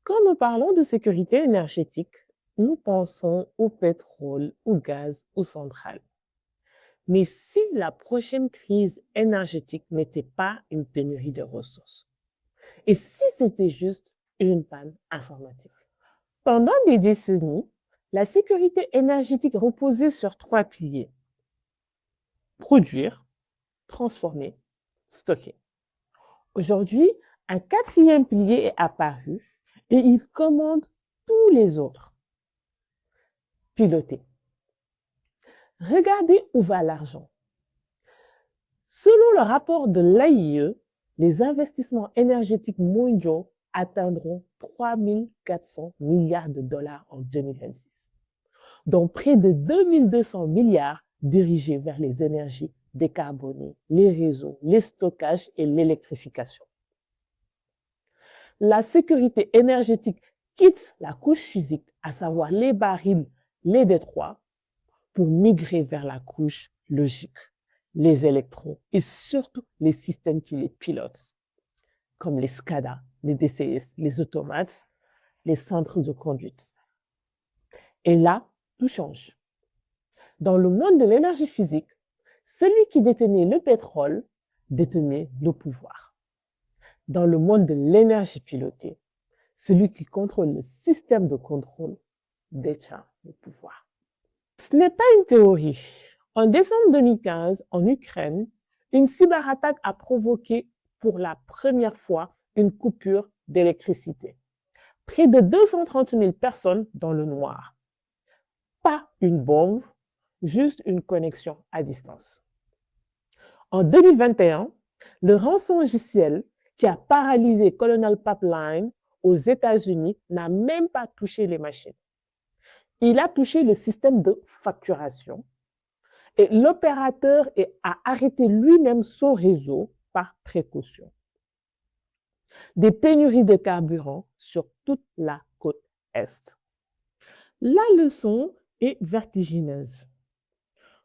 Quand nous parlons de sécurité énergétique, nous pensons au pétrole, au gaz, aux centrales. Mais si la prochaine crise énergétique n'était pas une pénurie de ressources, et si c'était juste une panne informatique? Pendant des décennies, la sécurité énergétique reposait sur trois piliers: produire, transformer, stocker. Aujourd'hui, un quatrième pilier est apparu et il commande tous les autres: piloter. Regardez où va l'argent. Selon le rapport de l'AIE, les investissements énergétiques mondiaux atteindront 3 400 milliards de dollars en 2026, dont près de 2 200 milliards dirigés vers les énergies décarbonées, les réseaux, les stockages et l'électrification. La sécurité énergétique quitte la couche physique, à savoir les barils, les détroits, pour migrer vers la couche logique, les électrons et surtout les systèmes qui les pilotent, comme les SCADA, les DCS, les automates, les centres de conduite. Et là, tout change. Dans le monde de l'énergie physique, celui qui détenait le pétrole détenait le pouvoir. Dans le monde de l'énergie pilotée, celui qui contrôle le système de contrôle détient le pouvoir. Ce n'est pas une théorie. En décembre 2015, en Ukraine, une cyberattaque a provoqué pour la première fois une coupure d'électricité. Près de 230 000 personnes dans le noir. Pas une bombe, juste une connexion à distance. En 2021, le rançongiciel qui a paralysé Colonial Pipeline aux États-Unis n'a même pas touché les machines. Il a touché le système de facturation et l'opérateur a arrêté lui-même son réseau par précaution. Des pénuries de carburant sur toute la côte Est. La leçon est vertigineuse.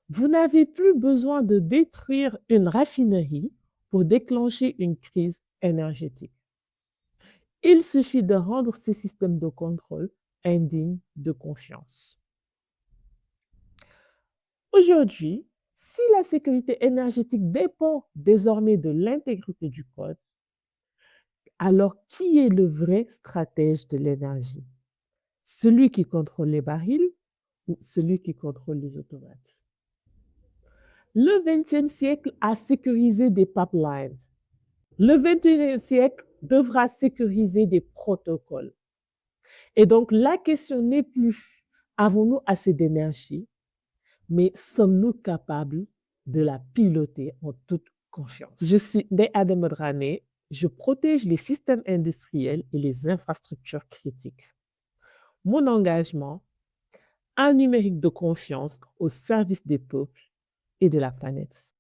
Vous n'avez plus besoin de détruire une raffinerie pour déclencher une crise énergétique. Il suffit de rendre ces systèmes de contrôle indignes de confiance. Aujourd'hui, si la sécurité énergétique dépend désormais de l'intégrité du code, alors qui est le vrai stratège de l'énergie? Celui qui contrôle les barils ou celui qui contrôle les automates? Le XXe siècle a sécurisé des pipelines. Le XXIe siècle devra sécuriser des protocoles. Et donc, la question n'est plus: avons-nous assez d'énergie, mais sommes-nous capables de la piloter en toute confiance? Je suis Ndeye Ademodrané, je protège les systèmes industriels et les infrastructures critiques. Mon engagement, un numérique de confiance au service des peuples et de la planète.